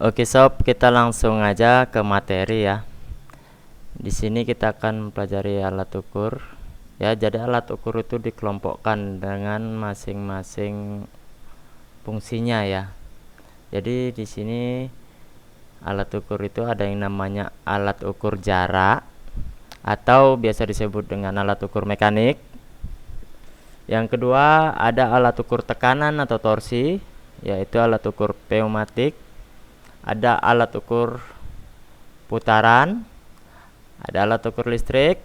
Oke sob, kita langsung aja ke materi ya. Di sini kita akan mempelajari alat ukur. Ya, jadi alat ukur itu dikelompokkan dengan masing-masing fungsinya ya. Jadi di sini alat ukur itu ada yang namanya alat ukur jarak atau biasa disebut dengan alat ukur mekanik. Yang kedua ada alat ukur tekanan atau torsi, yaitu alat ukur pneumatik. Ada alat ukur putaran, ada alat ukur listrik,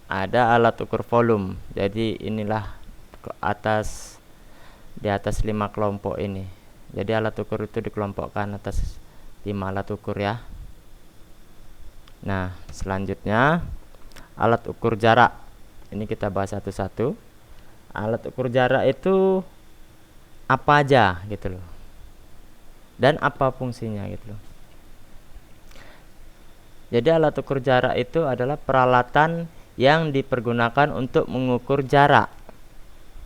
ada alat ukur volume. Jadi inilah di atas 5 kelompok ini. Jadi alat ukur itu dikelompokkan atas 5 alat ukur ya. Nah, selanjutnya alat ukur jarak. Ini kita bahas satu-satu. Alat ukur jarak itu apa aja gitu loh. Dan apa fungsinya gitu loh. Jadi alat ukur jarak itu adalah peralatan yang dipergunakan untuk mengukur jarak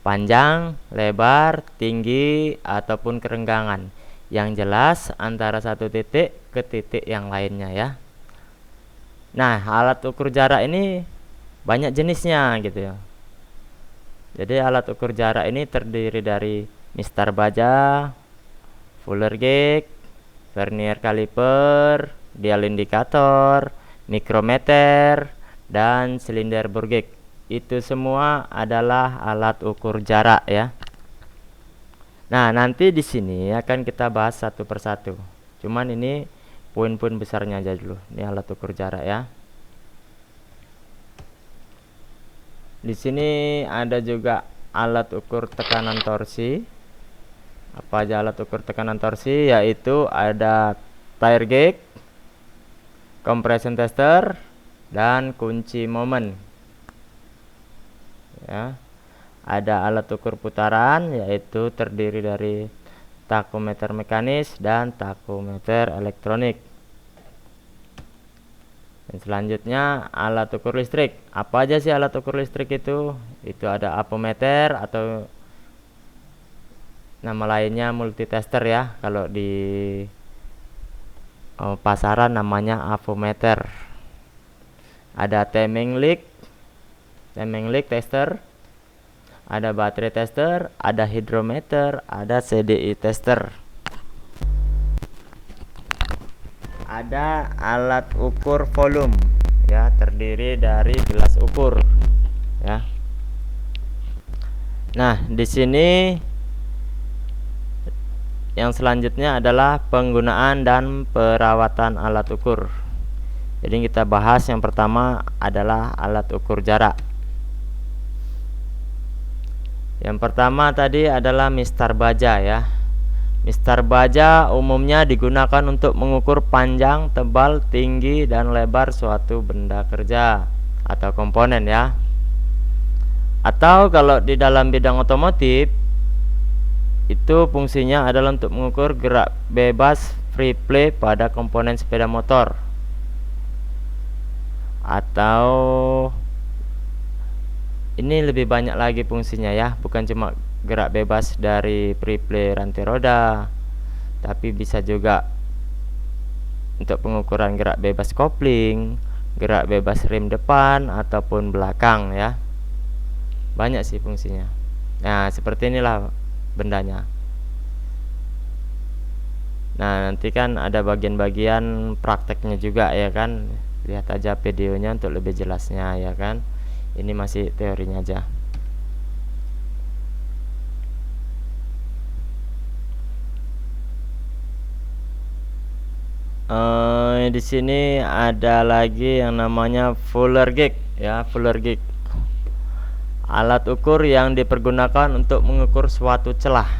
panjang, lebar, tinggi, ataupun kerenggangan yang jelas antara satu titik ke titik yang lainnya ya. Nah, alat ukur jarak ini banyak jenisnya gitu ya. Jadi alat ukur jarak ini terdiri dari mistar baja, Fuller gauge, vernier caliper, dial indikator, mikrometer, dan silinder bore gauge. Itu semua adalah alat ukur jarak ya. Nah, nanti di sini akan kita bahas satu persatu. Cuman ini poin-poin besarnya aja dulu. Ini alat ukur jarak ya. Di sini ada juga alat ukur tekanan torsi. Apa aja alat ukur tekanan torsi? Yaitu ada tire gauge, compression tester, dan kunci momen. Ya. Ada alat ukur putaran, yaitu terdiri dari takometer mekanis dan takometer elektronik. Dan selanjutnya alat ukur listrik. Apa aja sih alat ukur listrik itu? Itu ada ampermeter atau nama lainnya multitester ya. Kalau di pasaran namanya ampermeter. Ada timing leak tester, ada baterai tester, ada hidrometer, ada CDI tester. Ada alat ukur volume ya, terdiri dari gelas ukur ya. Nah, di sini yang selanjutnya adalah penggunaan dan perawatan alat ukur. Jadi kita bahas yang pertama adalah alat ukur jarak. Yang pertama tadi adalah mistar baja ya. Mistar baja umumnya digunakan untuk mengukur panjang, tebal, tinggi, dan lebar suatu benda kerja atau komponen ya. Atau kalau di dalam bidang otomotif, itu fungsinya adalah untuk mengukur gerak bebas free play pada komponen sepeda motor. Atau ini lebih banyak lagi fungsinya ya, bukan cuma gerak bebas dari free play rantai roda, tapi bisa juga untuk pengukuran gerak bebas kopling, gerak bebas rem depan ataupun belakang ya. Banyak sih fungsinya. Nah, seperti inilah bendanya. Nah, nanti kan ada bagian-bagian prakteknya juga ya kan. Lihat aja videonya untuk lebih jelasnya ya kan. Ini masih teorinya aja. Di sini ada lagi yang namanya Fuller gauge ya, Fuller gauge. Alat ukur yang dipergunakan untuk mengukur suatu celah.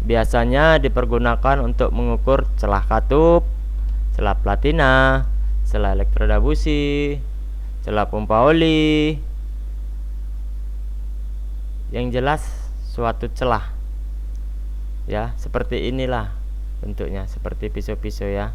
Biasanya dipergunakan untuk mengukur celah katup, celah platina, celah elektroda busi, celah pompa oli. Yang jelas suatu celah. Ya, seperti inilah bentuknya, seperti pisau-pisau ya.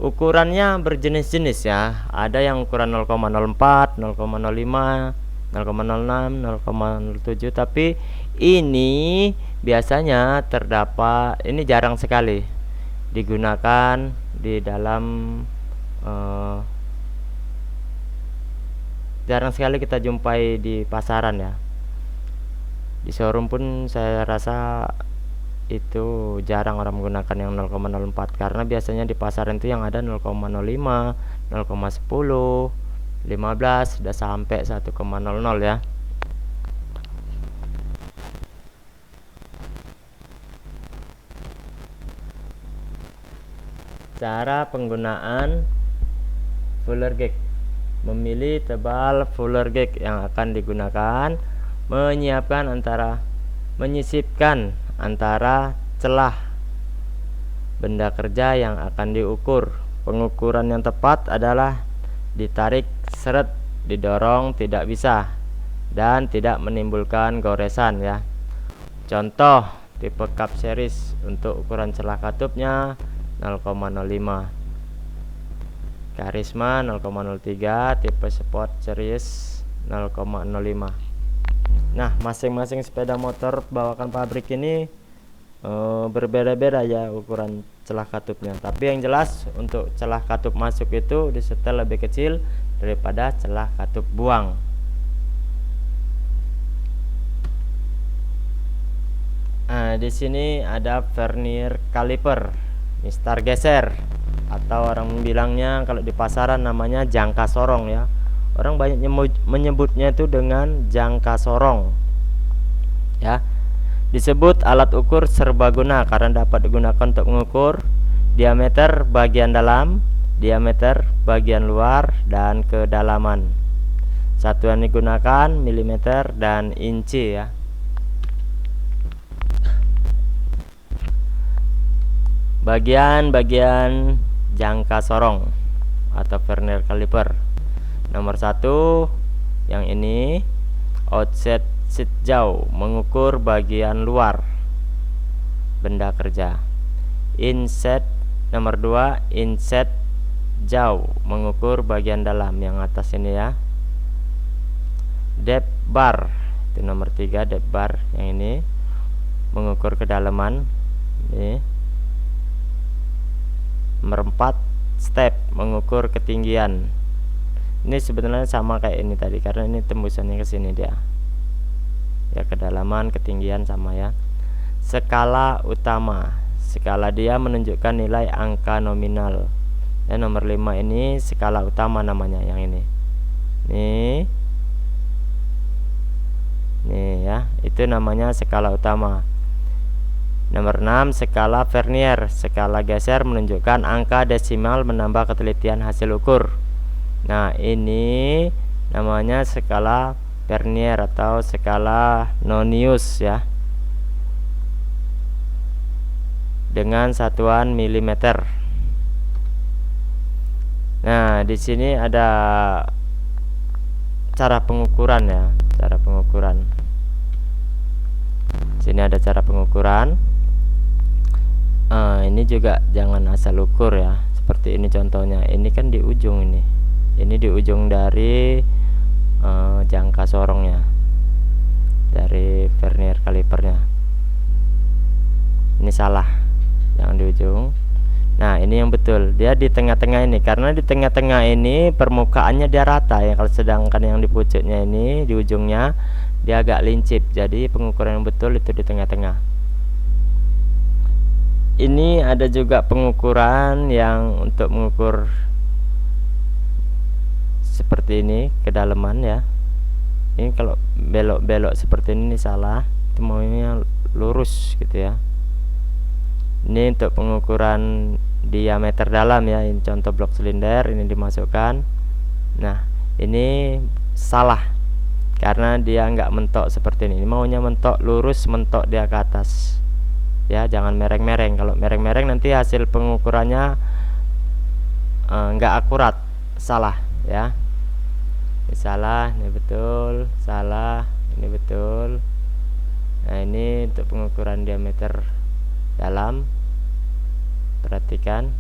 Ukurannya berjenis-jenis ya. Ada yang ukuran 0,04, 0,05, 0,06, 0,07, tapi ini biasanya terdapat, ini jarang sekali digunakan di dalam jarang sekali kita jumpai di pasaran ya. Di showroom pun saya rasa itu jarang orang menggunakan yang 0,04 karena biasanya di pasaran itu yang ada 0,05, 0,10, 15 sudah sampai 1,00 ya. Cara penggunaan fuller gauge. Memilih tebal fuller gauge yang akan digunakan, menyisipkan antara celah benda kerja yang akan diukur. Pengukuran yang tepat adalah ditarik seret, didorong tidak bisa, dan tidak menimbulkan goresan ya. Contoh tipe cup series untuk ukuran celah katupnya 0,05, Karisma 0,03, tipe sport series 0,05. Nah, masing-masing sepeda motor bawaan pabrik ini berbeda-beda ya ukuran celah katupnya. Tapi yang jelas untuk celah katup masuk itu disetel lebih kecil daripada celah katup buang. Nah, di sini ada vernier caliper, mistar geser, atau orang bilangnya kalau di pasaran namanya jangka sorong ya. Orang banyak menyebutnya itu dengan jangka sorong ya. Disebut alat ukur serbaguna karena dapat digunakan untuk mengukur diameter bagian dalam, diameter bagian luar, dan kedalaman. Satuan digunakan milimeter dan inci ya. Bagian-bagian jangka sorong atau vernier caliper. Nomor 1 yang ini outset sit jauh, mengukur bagian luar benda kerja. Inset nomor 2 inset jauh, mengukur bagian dalam yang atas ini ya. Depth bar itu nomor 3, depth bar yang ini mengukur kedalaman ini. Nomor 4 step, mengukur ketinggian. Ini sebenarnya sama kayak ini tadi karena ini tembusannya ke sini dia. Ya, kedalaman, ketinggian sama ya. Skala utama. Skala dia menunjukkan nilai angka nominal. Ya, nomor 5 ini skala utama namanya yang ini. Nih ya, itu namanya skala utama. Nomor 6 skala vernier. Skala geser menunjukkan angka desimal menambah ketelitian hasil ukur. Nah, ini namanya skala vernier atau skala Nonius ya, dengan satuan milimeter. Nah, di sini ada cara pengukuran ya, cara pengukuran. Sini ada cara pengukuran. Ini juga jangan asal ukur ya. Seperti ini contohnya. Ini kan di ujung ini. Ini di ujung dari jangka sorongnya, dari vernier calipernya. Ini salah, yang di ujung. Nah, ini yang betul, dia di tengah-tengah ini. Karena di tengah-tengah ini permukaannya dia rata ya. Kalau sedangkan yang di pucuknya ini, di ujungnya dia agak lincip. Jadi pengukuran yang betul itu di tengah-tengah. Ini ada juga pengukuran yang untuk mengukur seperti ini kedalaman ya. Ini kalau belok-belok seperti ini salah, itu maunya lurus gitu ya. Ini untuk pengukuran diameter dalam ya. Ini contoh blok silinder, ini dimasukkan. Nah, ini salah karena dia nggak mentok seperti ini. Ini maunya mentok lurus, mentok dia ke atas ya, jangan mereng-mereng. Kalau mereng-mereng nanti hasil pengukurannya nggak akurat, salah ya. Ini salah, ini betul, salah, ini betul. Nah, ini untuk pengukuran diameter dalam. Perhatikan,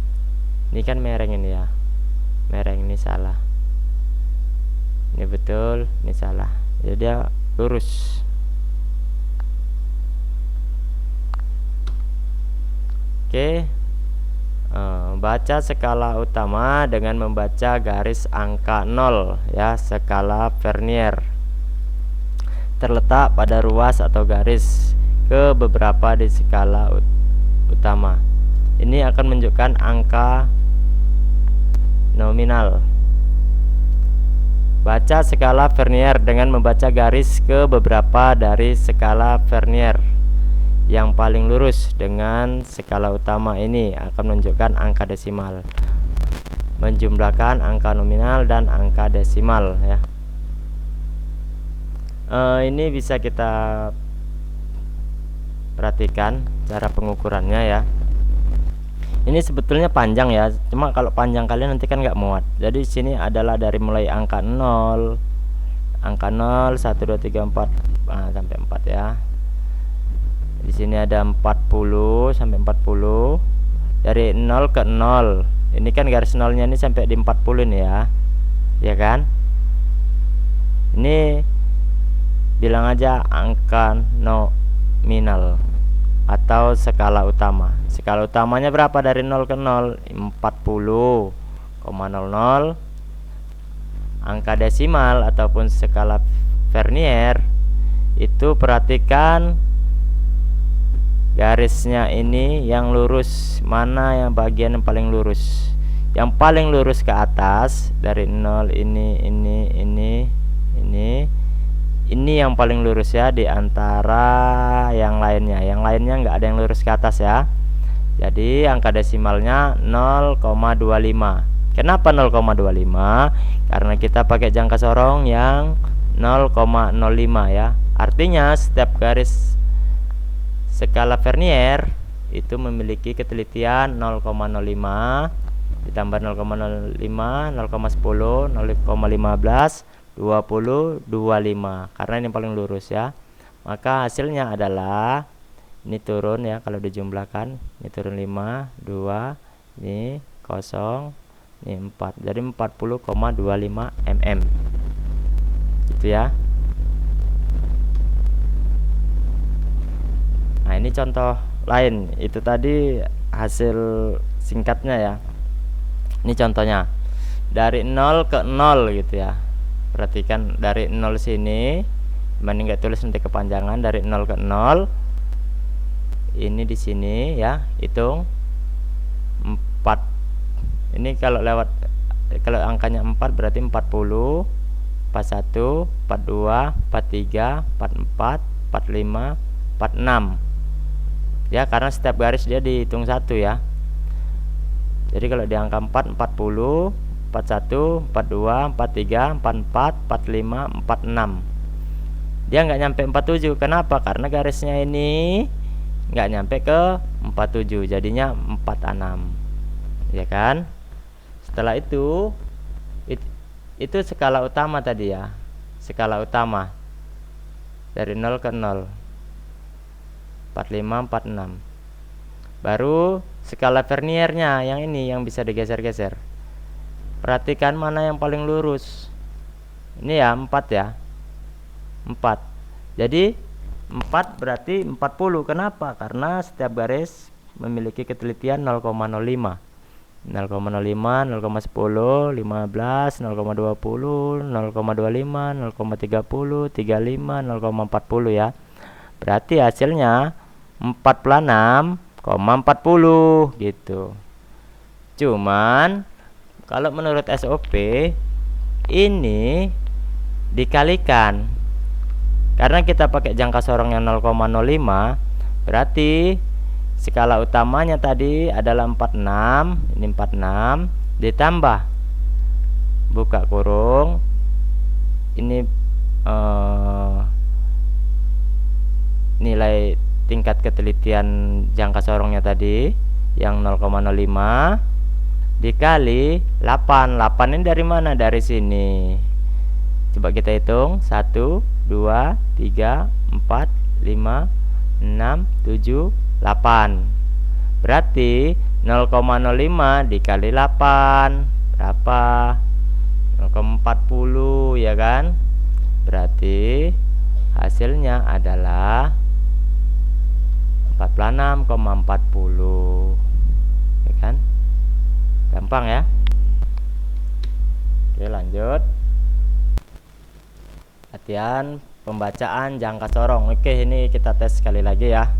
ini kan mereng ini ya, mereng, ini salah, ini betul, ini salah. Jadi dia lurus. Oke, Membaca skala utama dengan membaca garis angka 0 ya, skala Vernier terletak pada ruas atau garis ke beberapa di skala utama. Ini akan menunjukkan angka nominal. Baca skala Vernier dengan membaca garis ke beberapa dari skala Vernier yang paling lurus dengan skala utama ini akan menunjukkan angka desimal. Menjumlahkan angka nominal dan angka desimal ya. Ini bisa kita perhatikan cara pengukurannya ya. Ini sebetulnya panjang ya, cuma kalau panjang kalian nanti kan nggak muat. Jadi sini adalah dari mulai angka 0, 1, 2, 3, 4 sampai 4 ya. Di sini ada 40 sampai 40. Dari 0 ke 0. Ini kan garis nolnya ini sampai di 40 nih ya. Ya kan? Ini bilang aja angka nominal atau skala utama. Skala utamanya berapa dari 0 ke 0? 40,00. Angka desimal ataupun skala Vernier itu perhatikan garisnya ini yang lurus, mana yang bagian yang paling lurus. Yang paling lurus ke atas dari 0 ini yang paling lurus ya, di antara yang lainnya. Yang lainnya nggak ada yang lurus ke atas ya. Jadi angka desimalnya 0,25. Kenapa 0,25? Karena kita pakai jangka sorong yang 0,05 ya. Artinya setiap garis skala Vernier itu memiliki ketelitian 0,05 ditambah 0,05, 0,10, 0,15, 20, 25, karena ini paling lurus ya. Maka hasilnya adalah ini turun ya, kalau dijumlahkan ini turun 5, 2, ini 0, ini 4, jadi 40,25 mm gitu ya. Nah ini contoh lain, itu tadi hasil singkatnya ya. Ini contohnya dari 0 ke 0 gitu ya. Perhatikan dari 0 sini, dibanding nggak tulis nanti kepanjangan. Dari 0 ke 0 ini di sini ya, hitung 4. Ini kalau lewat, kalau angkanya 4 berarti 40, 41, 42, 43, 44, 45, 46 ya, karena setiap garis dia dihitung 1 ya. Jadi kalau di angka 4, 40, 41, 42, 43, 44, 45, 46. Dia nggak nyampe 47. Kenapa? Karena garisnya ini nggak nyampe ke 47, jadinya 46. Ya kan? Setelah itu skala utama tadi ya. Skala utama dari 0 ke 0. 45, 46. Baru skala Verniernya yang ini yang bisa digeser-geser. Perhatikan mana yang paling lurus. Ini ya 4 ya. 4. Jadi 4 berarti 40. Kenapa? Karena setiap garis memiliki ketelitian 0,05. 0,05, 0,10, 15, 0,20, 0,25, 0,30, 35, 0,40 ya. Berarti hasilnya 46,40 gitu. Cuman kalau menurut SOP ini dikalikan, karena kita pakai jangka sorongnya 0,05, berarti skala utamanya tadi adalah 46. Ini 46 ditambah buka kurung ini nilai tingkat ketelitian jangka sorongnya tadi yang 0,05 dikali 8. 8 ini dari mana? Dari sini. Coba kita hitung. 1, 2, 3, 4, 5, 6, 7, 8. Berarti 0,05 dikali 8 berapa? 0,40 ya kan? Berarti hasilnya adalah 46,40 ya kan? gampang ya. Oke, lanjut. Latihan pembacaan jangka corong. Oke, ini kita tes sekali lagi ya.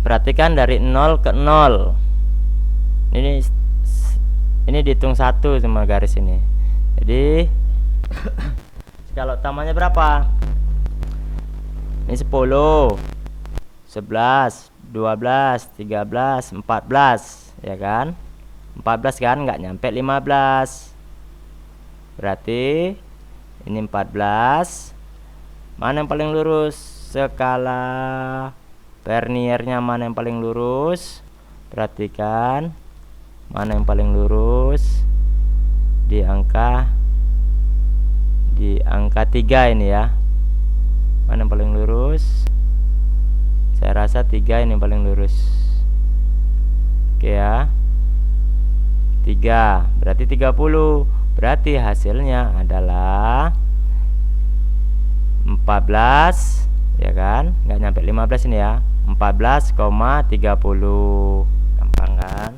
Perhatikan dari 0 ke 0. Ini dihitung 1 sama garis ini. Jadi skala utamanya berapa? Ini 10, 11, 12, 13, 14, ya kan? 14 kan, nggak nyampe 15. Berarti ini 14. Mana yang paling lurus? Skala Verniernya mana yang paling lurus? Perhatikan mana yang paling lurus di angka 3 ini ya. Mana yang paling lurus? Saya rasa 3 ini yang paling lurus. Oke ya. 3 berarti 30. Berarti hasilnya adalah 14, ya kan? Nggak nyampe 15 ini ya. 14,30. Gampang kan?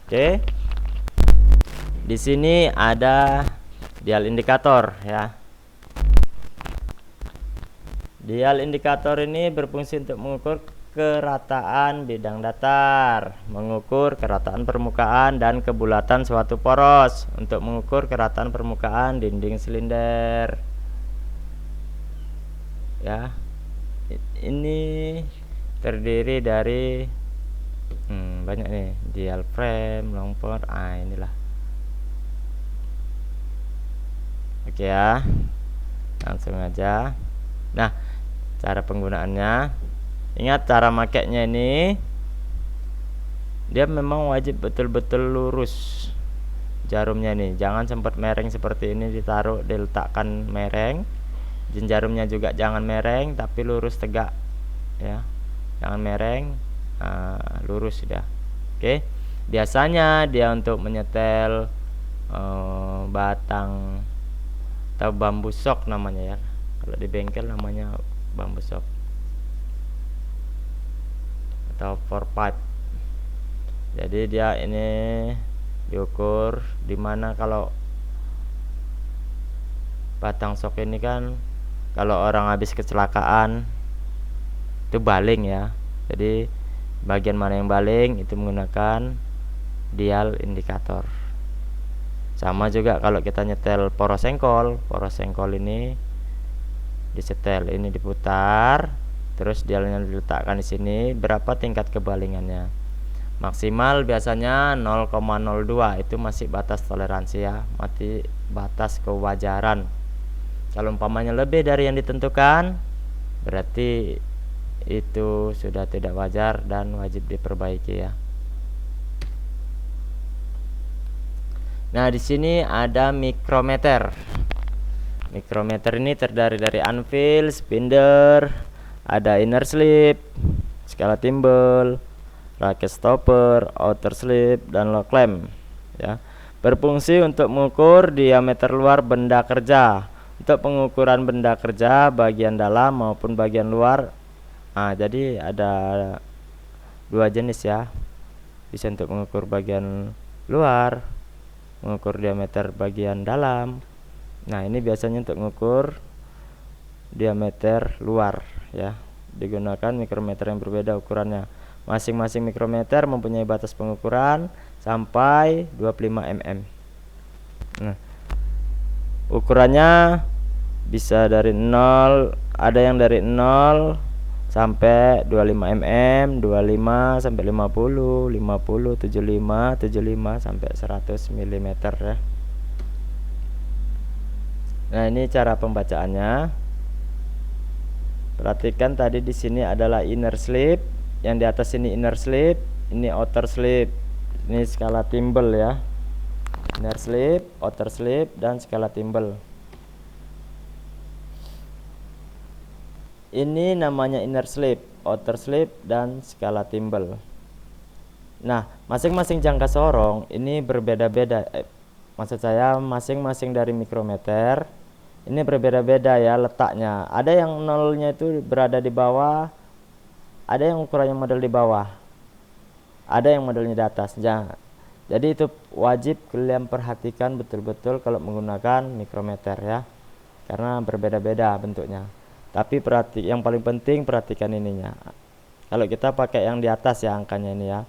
Oke. Di sini ada dial indikator ya. Dial indikator ini berfungsi untuk mengukur kerataan bidang datar, mengukur kerataan permukaan dan kebulatan suatu poros, untuk mengukur kerataan permukaan dinding silinder. Ya, ini terdiri dari banyak nih, dial frame, long port, inilah. Oke ya, langsung aja. Nah, cara penggunaannya, ingat cara makainya ini, dia memang wajib betul-betul lurus jarumnya nih, jangan sempat mereng seperti ini, ditaruh diletakkan mereng. Jarumnya juga jangan mereng tapi lurus tegak ya, jangan mereng, lurus sudah. Oke, biasanya dia untuk menyetel batang atau bambu sok namanya ya, kalau di bengkel namanya bambu sok atau 4 pipe. Jadi dia ini diukur dimana, kalau batang sok ini kan kalau orang habis kecelakaan itu baling ya, jadi bagian mana yang baling itu menggunakan dial indikator. Sama juga kalau kita nyetel poros sengkol ini disetel, ini diputar, terus dialnya diletakkan di sini, berapa tingkat kebalingannya. Maksimal biasanya 0,02, itu masih batas toleransi ya, masih batas kewajaran. Kalau umpamanya lebih dari yang ditentukan, berarti itu sudah tidak wajar dan wajib diperbaiki ya. Nah, di sini ada mikrometer. Mikrometer ini terdiri dari anvil, spindle, ada inner slip, skala timbel, raket stopper, outer slip, dan lock clamp ya. Berfungsi untuk mengukur diameter luar benda kerja. Untuk pengukuran benda kerja bagian dalam maupun bagian luar, jadi ada 2 jenis ya. Bisa untuk mengukur bagian luar, mengukur diameter bagian dalam. Nah, ini biasanya untuk mengukur diameter luar ya. Digunakan mikrometer yang berbeda ukurannya. Masing-masing mikrometer mempunyai batas pengukuran sampai 25 mm. Nah, ukurannya bisa dari 0, ada yang dari 0 sampai 25 mm, 25 sampai 50, 50, 75, 75 sampai 100 mm ya. Nah, ini cara pembacaannya. Perhatikan tadi di sini adalah inner slip, yang di atas ini inner slip, ini outer slip. Ini skala timbel ya. Inner slip, outer slip, dan skala timbel. Ini namanya inner slip, outer slip, dan skala timbel. Nah, masing-masing jangka sorong ini berbeda-beda. Maksud saya masing-masing dari mikrometer ini berbeda-beda ya letaknya. Ada yang nolnya itu berada di bawah, ada yang ukurannya model di bawah. ada yang modelnya di atas. Jadi itu wajib kalian perhatikan betul-betul kalau menggunakan mikrometer ya, karena berbeda-beda bentuknya. Tapi yang paling penting perhatikan ininya. Kalau kita pakai yang di atas ya angkanya ini ya.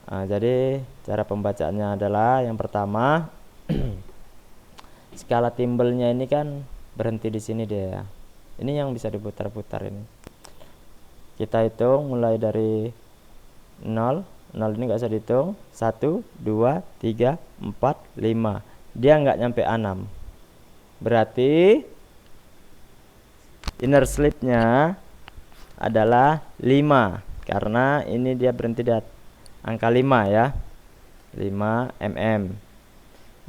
Jadi cara pembacaannya adalah yang pertama skala timbelnya ini kan berhenti di sini dia ya. Ini yang bisa diputar-putar ini. Kita hitung mulai dari 0 ini nggak usah dihitung. 1, 2, 3, 4, 5. Dia nggak nyampe 6. Berarti inner slipnya adalah 5, karena ini dia berhenti di angka 5 ya, 5 mm.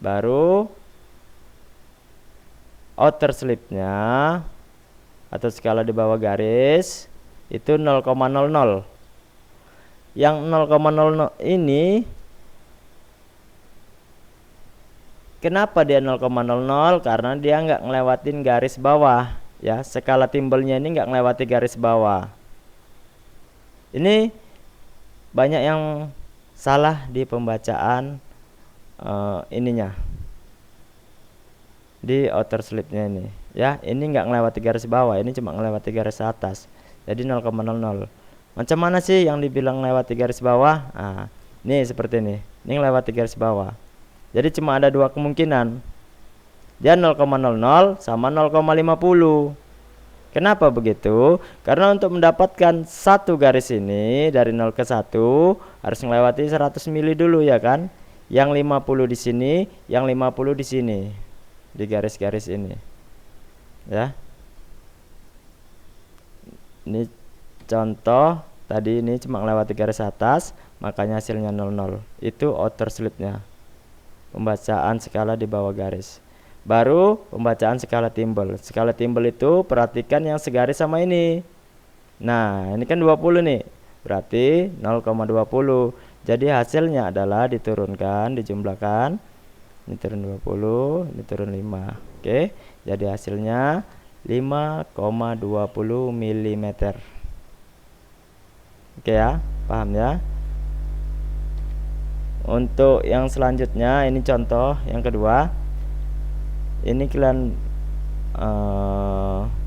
Baru outer slipnya atau skala di bawah garis itu 0,00. Yang 0,00 ini kenapa dia 0,00? Karena dia nggak ngelewatin garis bawah ya. Skala timbelnya ini nggak ngelewati garis bawah. Ini banyak yang salah di pembacaan ininya di outer slipnya ini ya. Ini nggak ngelewati garis bawah, ini cuma ngelewati garis atas, jadi 0,00. Macam mana sih yang dibilang lewati garis bawah? Nih seperti ini ngelewati garis bawah. Jadi cuma ada dua kemungkinan, dia 0,00 sama 0,50. Kenapa begitu? Karena untuk mendapatkan satu garis ini dari 0 ke 1 harus melewati 100 mili dulu ya kan. Yang 50 di sini, yang 50 di sini, di garis-garis ini ya. Ini contoh tadi, ini cuma melewati garis atas, makanya hasilnya 00. Itu outer slipnya, pembacaan skala di bawah garis. Baru pembacaan skala timbel. Skala timbel itu perhatikan yang segaris sama ini. Nah ini kan 20 nih, berarti 0,20. Jadi hasilnya adalah diturunkan, dijumlahkan. Ini turun 20, ini turun 5. Oke, jadi hasilnya 5,20 mm. Oke ya, paham ya. Untuk yang selanjutnya, ini contoh yang kedua. Ini kalian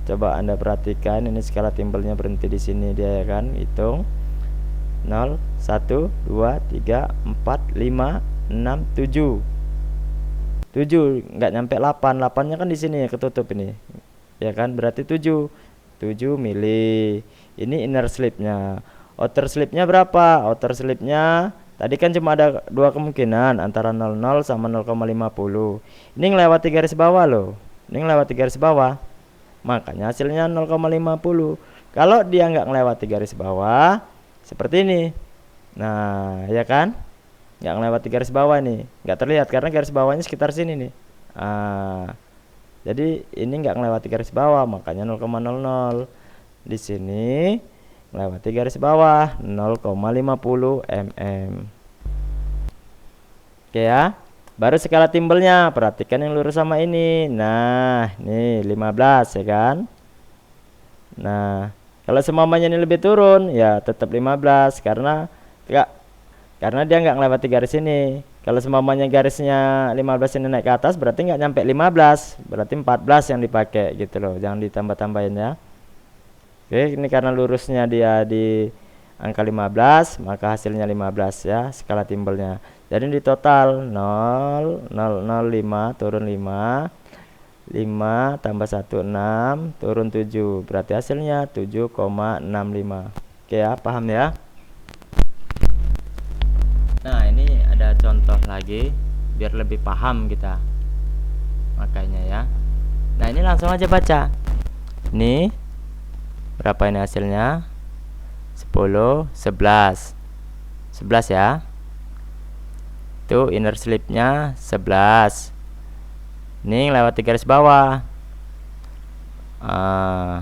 coba Anda perhatikan, ini skala timbelnya berhenti di sini dia ya kan. Hitung 0, 1, 2, 3, 4, 5, 6, 7. 7 nggak nyampe 8. 8-nya kan di sini ya, ketutup ini ya kan, berarti 7 mili. Ini inner slipnya. Outer slipnya berapa? Outer slipnya tadi kan cuma ada dua kemungkinan, antara 00 sama 0,50. Ini ngelewati garis bawah loh, ini ngelewati garis bawah, makanya hasilnya 0,50. Kalau dia nggak ngelewati garis bawah seperti ini, nah ya kan, nggak ngelewati garis bawah nih, nggak terlihat karena garis bawahnya sekitar sini nih. Jadi ini nggak ngelewati garis bawah, makanya 0,00. Di sini melewati garis bawah 0,50 mm. Oke ya. Baru skala timbelnya, perhatikan yang lurus sama ini. Nah nih 15 ya kan. Nah kalau semuanya ini lebih turun ya tetap 15, karena dia nggak ngelewati garis ini. Kalau semuanya garisnya 15 ini naik ke atas, berarti nggak nyampe 15, berarti 14 yang dipakai gitu loh, jangan ditambah-tambahin ya. Oke, ini karena lurusnya dia di angka 15, maka hasilnya 15 ya skala timbelnya. Jadi di total 0, 0, 0, 5, turun 5, 5 tambah 1, 6, turun 7, berarti hasilnya 7,65. Oke ya, paham ya. Nah ini ada contoh lagi biar lebih paham kita, makanya ya. Nah ini langsung aja baca. Ini berapa ini hasilnya? 10, 11 ya. Itu inner slipnya 11. Ini ngelewati garis bawah.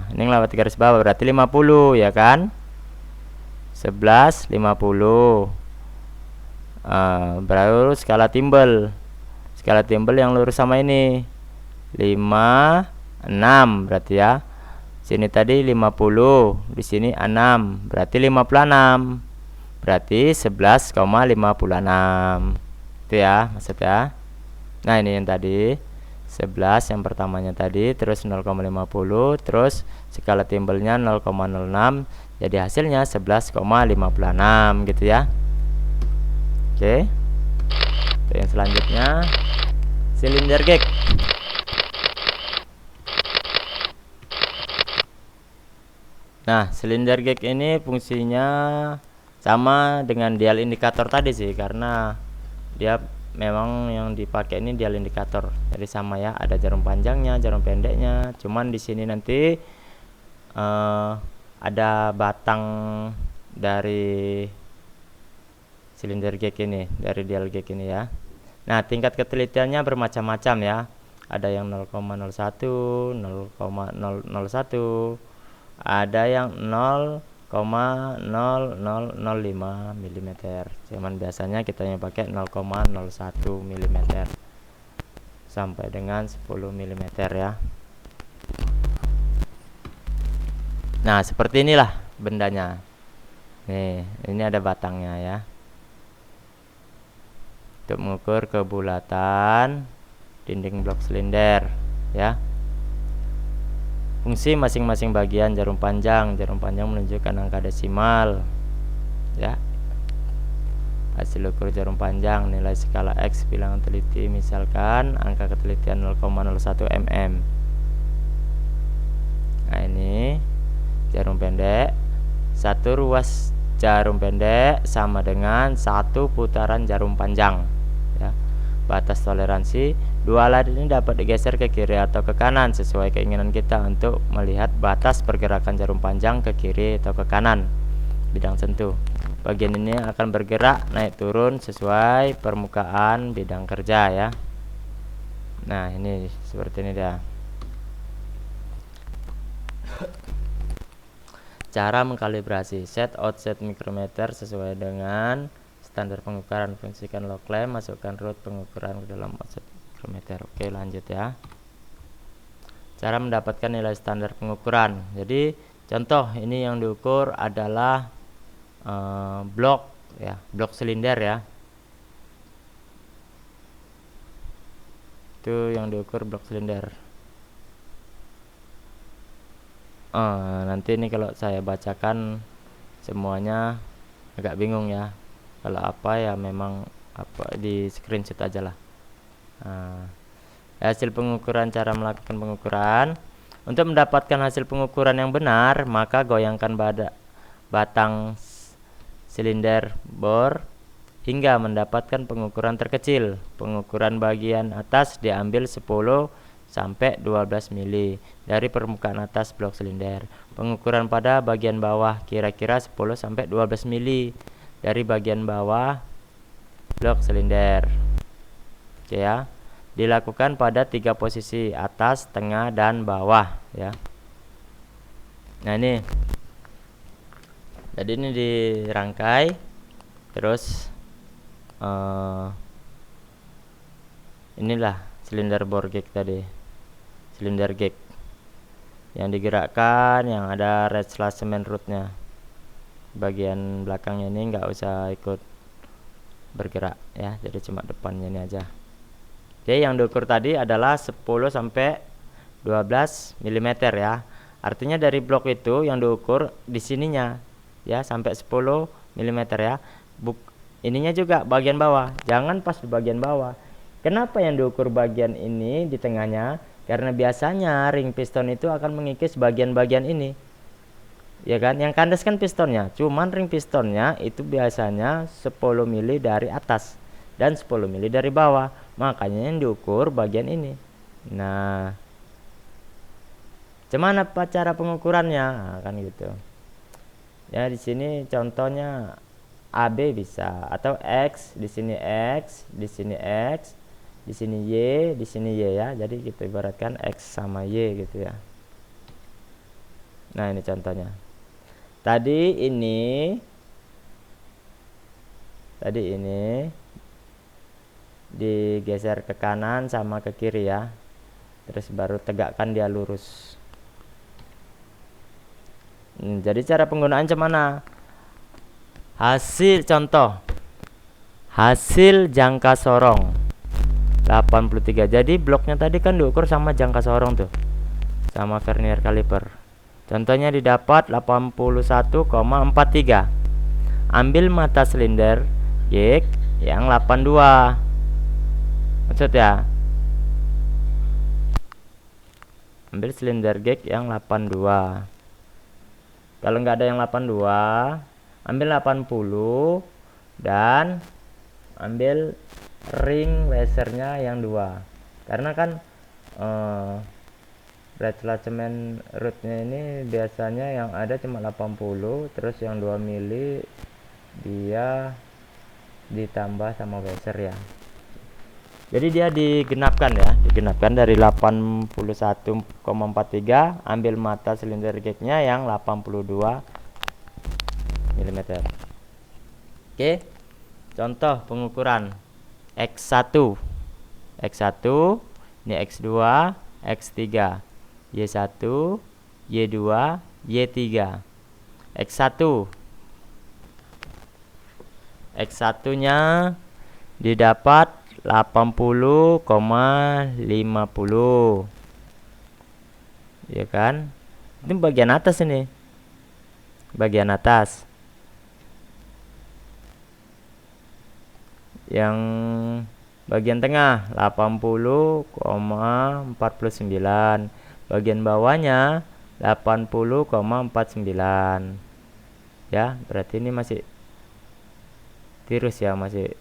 Ini ngelewati garis bawah berarti 50 ya kan. 11, 50. Baru skala timbel. Skala timbel yang lurus sama ini 5, 6 berarti ya. Sini tadi 50, di sini 6, berarti 56. berarti 11,56. Itu ya maksudnya. Nah, ini yang tadi 11 yang pertamanya tadi, terus 0,50, terus skala timbelnya 0,06, jadi hasilnya 11,56 gitu ya. Oke. Itu yang selanjutnya silinder gauge. Nah, silinder gauge ini fungsinya sama dengan dial indikator tadi sih, karena dia memang yang dipakai ini dial indikator. Jadi sama ya, ada jarum panjangnya, jarum pendeknya. Cuman di sini nanti ada batang dari silinder gauge ini, dari dial gauge ini ya. Nah, tingkat ketelitiannya bermacam-macam ya. Ada yang 0,01, 0,001, ada yang 0,0005 mm. Cuman biasanya kita yang pakai 0,01 mm sampai dengan 10 mm ya. Nah, seperti inilah bendanya. Nih, ini ada batangnya ya. Untuk mengukur kebulatan dinding blok silinder ya. Fungsi masing-masing bagian jarum panjang menunjukkan angka desimal ya. Hasil ukur jarum panjang, nilai skala X bilangan teliti, misalkan angka ketelitian 0,01 mm. Nah, ini jarum pendek. Satu ruas jarum pendek sama dengan satu putaran jarum panjang ya. Batas toleransi, dua alat ini dapat digeser ke kiri atau ke kanan sesuai keinginan kita untuk melihat batas pergerakan jarum panjang ke kiri atau ke kanan. Bidang sentuh, bagian ini akan bergerak naik turun sesuai permukaan bidang kerja ya. Nah, ini seperti ini dia. Cara mengkalibrasi set outset mikrometer sesuai dengan standar pengukuran. Fungsikan lock clamp, masukkan root pengukuran ke dalam outset mikrometer. Oke, lanjut ya. Cara mendapatkan nilai standar pengukuran. Jadi contoh ini yang diukur adalah blok ya, blok silinder ya. Itu yang diukur blok silinder. Nanti ini kalau saya bacakan semuanya agak bingung ya. Kalau apa ya memang apa di screenshot aja lah. Hasil pengukuran, cara melakukan pengukuran. Untuk mendapatkan hasil pengukuran yang benar, maka goyangkan batang silinder bor hingga mendapatkan pengukuran terkecil. Pengukuran bagian atas diambil 10 sampai 12 mili dari permukaan atas blok silinder. Pengukuran pada bagian bawah kira-kira 10 sampai 12 mili dari bagian bawah blok silinder. Oke ya. Dilakukan pada 3 posisi, atas, tengah, dan bawah ya. Nah, ini. Jadi ini dirangkai terus inilah silinder bor gauge tadi. Silinder gauge yang digerakkan, yang ada replacement rootnya. Bagian belakangnya ini nggak usah ikut bergerak ya, jadi cuma depannya ini aja. Oke, yang diukur tadi adalah 10 sampai 12 mm ya. Artinya dari blok itu yang diukur di sininya ya sampai 10 mm ya. Ininya juga bagian bawah, jangan pas di bagian bawah. Kenapa yang diukur bagian ini di tengahnya? Karena biasanya ring piston itu akan mengikis bagian-bagian ini. Ya kan, yang kandas kan pistonnya. Cuman ring pistonnya itu biasanya 10 mili dari atas dan 10 mili dari bawah. Makanya yang diukur bagian ini. Nah, cuman apa cara pengukurannya? Nah, kan gitu. Ya, di sini contohnya AB bisa, atau X, di sini X, di sini X, di sini Y, di sini Y ya. Jadi kita ibaratkan X sama Y gitu ya. Nah, ini contohnya. Tadi ini digeser ke kanan sama ke kiri ya. Terus baru tegakkan dia lurus. Jadi cara penggunaan gimana? Contoh hasil jangka sorong 83. Jadi bloknya tadi kan diukur sama jangka sorong tuh, sama vernier caliper. Contohnya didapat 81,43. Ambil mata silinder gauge yang 82. Maksud ya, ambil silinder gauge yang 82. Kalau nggak ada yang 82, ambil 80 dan ambil ring lasernya yang 2. Karena kan retracement rootnya ini biasanya yang ada cuma 80, terus yang 2 mili dia ditambah sama laser ya. Jadi dia digenapkan dari 81,43, ambil mata silinder gauge-nya yang 82 mm. Oke. Contoh pengukuran X1. Ini X2, X3, Y1, Y2, Y3. X1-nya didapat 80,50. Ya kan? Ini bagian atas ini. Bagian atas. Yang bagian tengah 80,49. Bagian bawahnya 80,49. Ya, berarti ini masih tirus ya, masih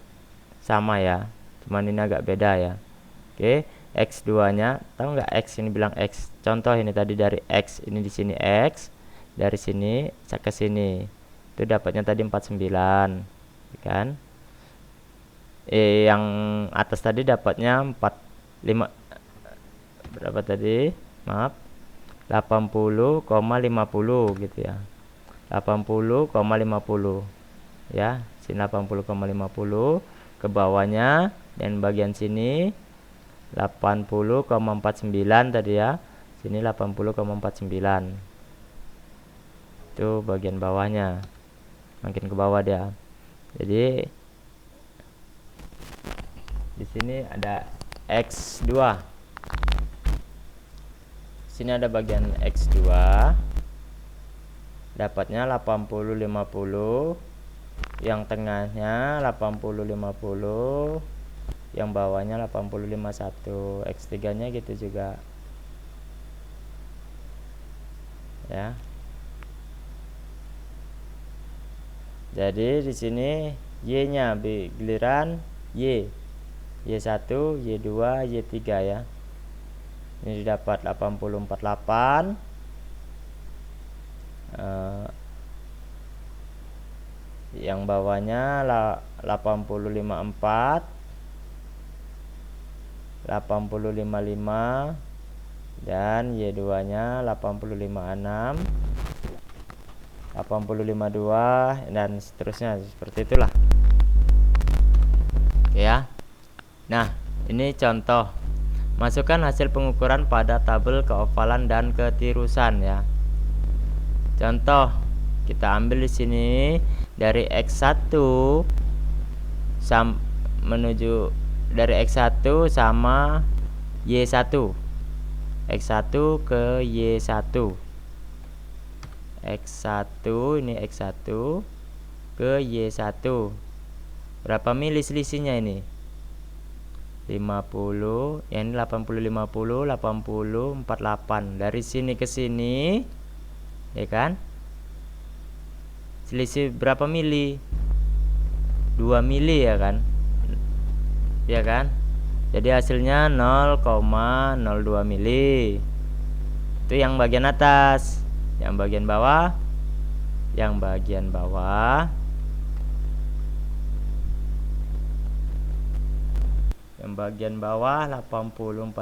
sama ya. Cuman ini agak beda ya. Oke, X2 nya tahu nggak X ini bilang X. Contoh ini tadi dari X, ini di sini X, dari sini ke sini. Itu dapatnya tadi 49, kan? Yang atas tadi dapatnya 45. Berapa tadi? Maaf. 80,50 gitu ya. 80,50 ya. Sini 80,50 ke bawahnya, dan bagian sini 80,49 tadi ya. Sini 80,49. Itu bagian bawahnya. Makin ke bawah dia. Jadi di sini ada X2. Sini ada bagian X2. Dapatnya 80,50. Yang tengahnya 80,50. Yang bawahnya 80,51. X3-nya gitu juga. Ya. Jadi di sini Y-nya giliran Y. Y1, Y2, Y3 ya. Ini didapat 80,48. Yang bawahnya 80,54, 80,55, dan Y2 nya 80,56, 80,52, dan seterusnya seperti itulah. Oke ya. Nah, ini contoh. Masukkan hasil pengukuran pada tabel keovalan dan ketirusan ya. Contoh, kita ambil di sini dari X1 menuju dari X1 sama Y1. X1 ke Y1. X1 ini X1 ke Y1. Berapa mili selisihnya ini? 50, yang ini 80, 50, 80, 48. Dari sini ke sini, ya kan? Selisih berapa mili? 2 mili ya kan? Ya kan? Jadi hasilnya 0,02 mili. Itu yang bagian atas. Yang bagian bawah, yang bagian bawah, yang bagian bawah 80,49.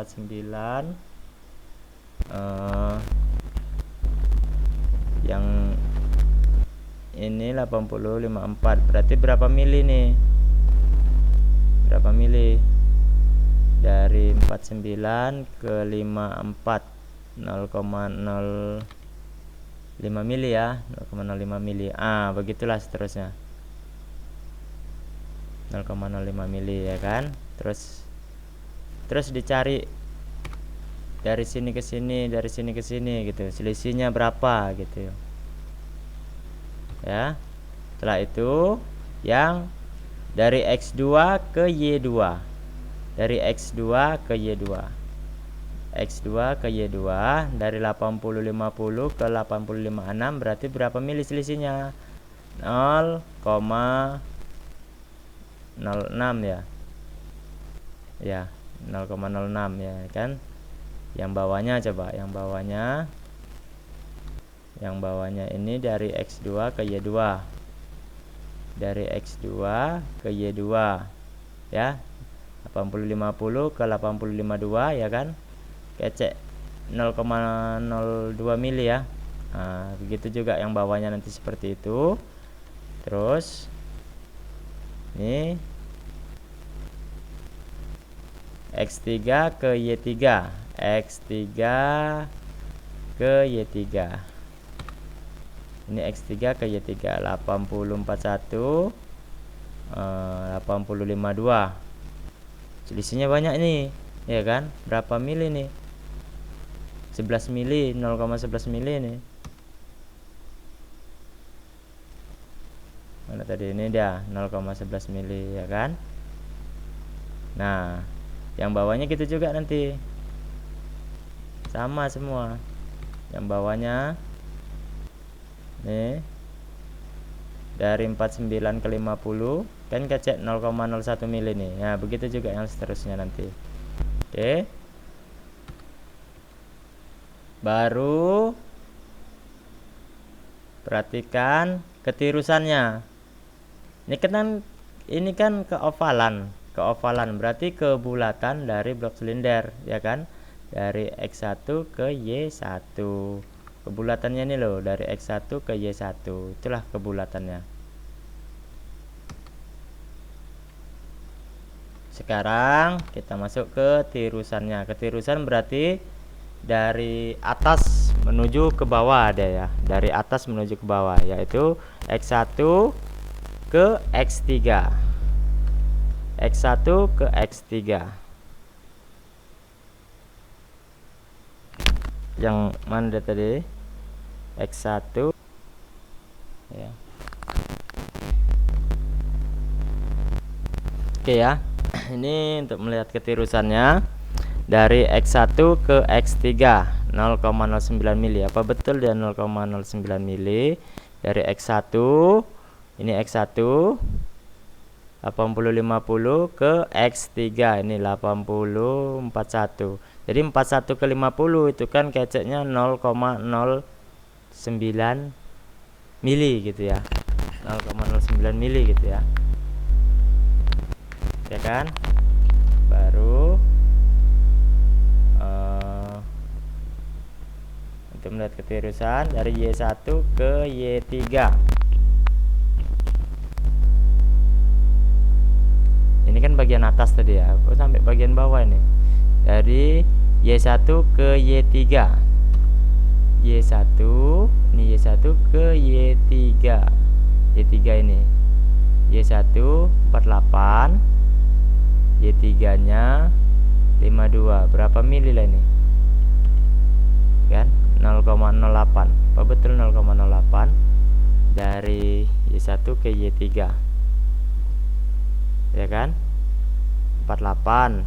Yang ini 80,54. Berarti berapa mili nih? Berapa mili? Dari 49 ke 54, 0,05 mili ya, 0,05 mili. Begitulah seterusnya. 0,05 mili ya kan. Terus dicari dari sini ke sini, dari sini ke sini gitu, selisihnya berapa gitu ya. Setelah itu yang dari X2 ke Y2, dari X2 ke Y2, X2 ke Y2 dari 80-50 ke 85-6, berarti berapa mili selisihnya? 0,06 ya. Ya, 0,06 ya kan. Yang bawahnya coba, yang bawahnya ini dari X2 ke Y2, dari X2 ke Y2 ya, 80-50 ke 85-2 ya kan, kecek 0,02 mili ya. Nah, begitu juga yang bawahnya nanti seperti itu. Terus ini X3 ke Y3, X3 ke Y3, ini X3 ke Y3, 80-41 80-52, selisihnya banyak nih ya kan. Berapa mili nih? 11 mili, 0,11 mili nih. Mana tadi? Ini dia 0,11 mili ya kan. Nah, yang bawahnya gitu juga nanti sama semua. Yang bawahnya nih dari 49 ke 50 kan kecek 0,01 mili nih. Nah, begitu juga yang seterusnya nanti. Oke. Baru perhatikan ketirusannya. Ini kan keovalan berarti kebulatan dari blok silinder ya kan. Dari X1 ke Y1. Kebulatannya ini loh, dari X1 ke Y1. Itulah kebulatannya. Sekarang kita masuk ke tirusannya. Ketirusan berarti dari atas menuju ke bawah ada ya. Dari atas menuju ke bawah, yaitu X1 ke X3. X1 ke X3. Yang mana tadi? X1 ya. Oke ya. Ini untuk melihat ketirusannya dari X1 ke X3 0,09 mili. Apa betul dia 0,09 mili? Dari X1, ini X1 80-50 ke X3, ini 80-41. Jadi 41 ke 50 itu kan keceknya 0,09 mili gitu ya. 0,09 mili gitu ya. Ya kan? Baru untuk melihat ketirusan dari Y1 ke Y3. Ini kan bagian atas tadi ya, sampai bagian bawah ini. Dari Y1 ke Y3. Y1, ini Y1 ke Y3. Y3 ini. Y1 48, Y3-nya 52. Berapa mili lah ini? Kan 0,08. Apa betul 0,08 dari Y1 ke Y3? Ya kan? 48.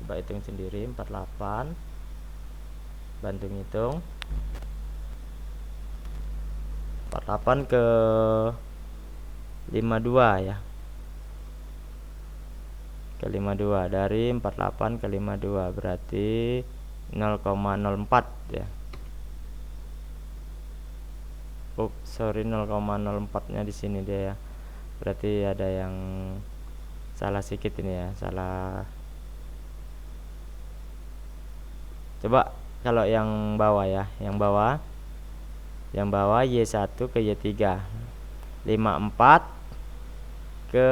Coba hitung sendiri. 48. Bantu ngitung. 48 ke 52 ya. Ke 52, dari 48 ke 52 berarti 0,04 ya. Oh, sorry, 0,04 nya di sini dia ya. Berarti ada yang salah sedikit ini ya, salah. Coba kalau yang bawah ya, yang bawah Y1 ke Y3 54 ke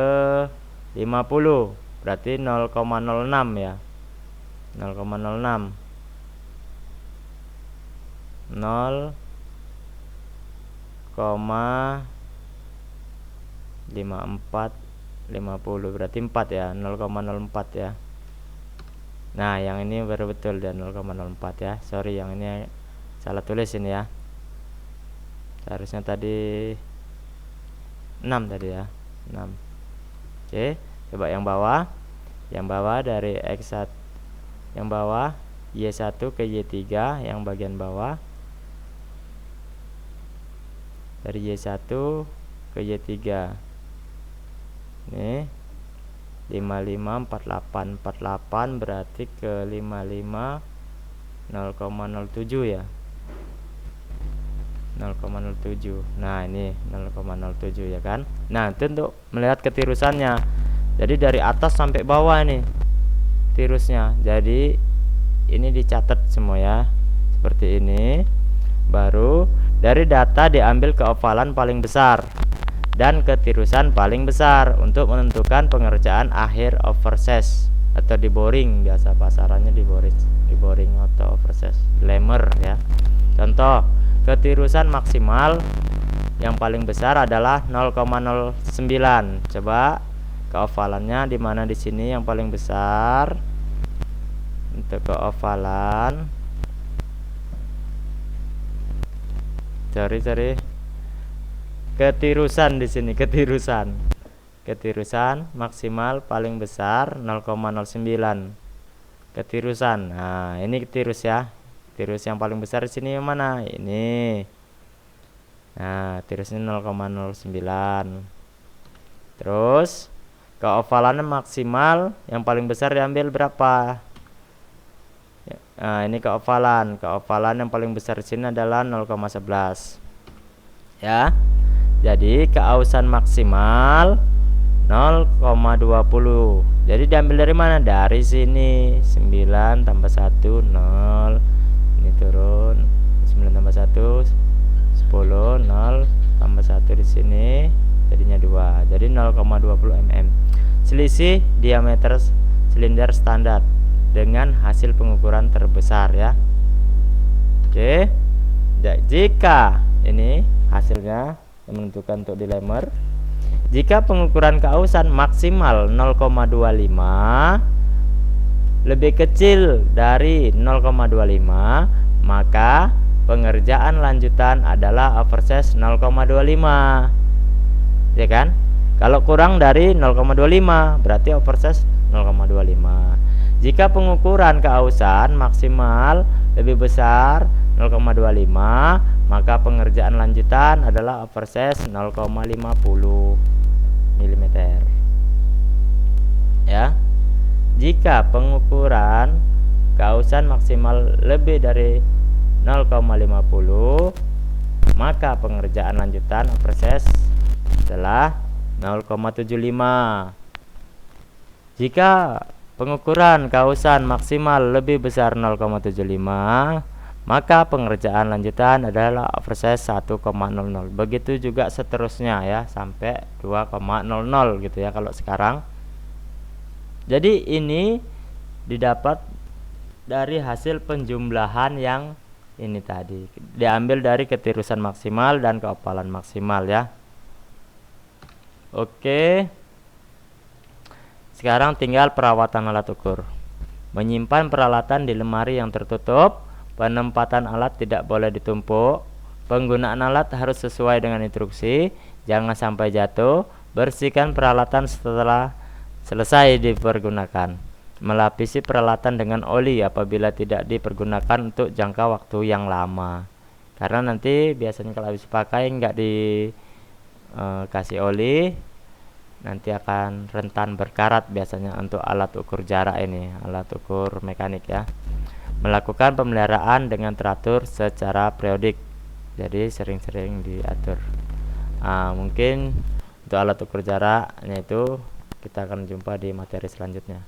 50 berarti 0,06 ya. 0,06 0,06 54 50 berarti 4 ya, 0,04 ya. Nah yang ini baru betul dan 0,04 ya. Sorry yang ini salah tulis ini ya, harusnya tadi 6 tadi ya, 6. Oke, coba yang bawah. Yang bawah dari X1, yang bawah Y1 ke Y3, yang bagian bawah dari Y1 ke Y3. Nih 55 48 48 berarti ke 55 0,07 ya, 0,07. Nah ini 0,07 ya kan. Nah itu untuk melihat ketirusannya. Jadi dari atas sampai bawah ini tirusnya. Jadi ini dicatat semua ya, seperti ini. Baru dari data diambil keovalan paling besar dan ketirusan paling besar untuk menentukan pengerjaan akhir oversash atau di boring, biasa pasarannya di boring atau oversash lemmer ya. Contoh, ketirusan maksimal yang paling besar adalah 0,09. Coba keovalannya di mana di sini yang paling besar untuk keovalan. Cari ketirusan di sini, ketirusan maksimal paling besar 0,09 ketirusan. Nah ini ketirus ya, tirus yang paling besar di sini yang mana ini. Nah tirusnya 0,09. terus keovalannya maksimal yang paling besar diambil berapa. Nah ini keovalan yang paling besar di sini adalah 0,11 ya. Jadi keausan maksimal 0,20. Jadi diambil dari mana? Dari sini 9 tambah 1 0. Ini turun 9 tambah 1 10, 0 tambah 1 di sini jadinya 2. Jadi 0,20 mm. Selisih diameter silinder standar dengan hasil pengukuran terbesar ya. Oke. Jika ini hasilnya menentukan untuk dilemmer, jika pengukuran keausan maksimal 0,25 lebih kecil dari 0,25, maka pengerjaan lanjutan adalah oversash 0,25 ya kan. Kalau kurang dari 0,25 berarti oversash 0,25. Jika pengukuran keausan maksimal lebih besar 0,25, maka pengerjaan lanjutan adalah oversash 0,50 mm ya. Jika pengukuran keausan maksimal lebih dari 0,50, maka pengerjaan lanjutan oversash adalah 0,75. Jika pengukuran keausan maksimal lebih besar 0,75, maka pengerjaan lanjutan adalah oversash 1,00. Begitu juga seterusnya ya sampai 2,00 gitu ya kalau sekarang. Jadi ini didapat dari hasil penjumlahan yang ini tadi, diambil dari ketirusan maksimal dan keovalan maksimal ya. Oke. Sekarang tinggal perawatan alat ukur. Menyimpan peralatan di lemari yang tertutup. Penempatan alat tidak boleh ditumpuk. Penggunaan alat harus sesuai dengan instruksi. Jangan sampai jatuh. Bersihkan peralatan setelah selesai dipergunakan. Melapisi peralatan dengan oli apabila tidak dipergunakan untuk jangka waktu yang lama. Karena nanti biasanya kalau habis pakai nggak dikasih oli, nanti akan rentan berkarat biasanya untuk alat ukur jarak ini, alat ukur mekanik ya. Melakukan pemeliharaan dengan teratur secara periodik, jadi sering-sering diatur. Mungkin untuk alat ukur jaraknya itu kita akan jumpa di materi selanjutnya.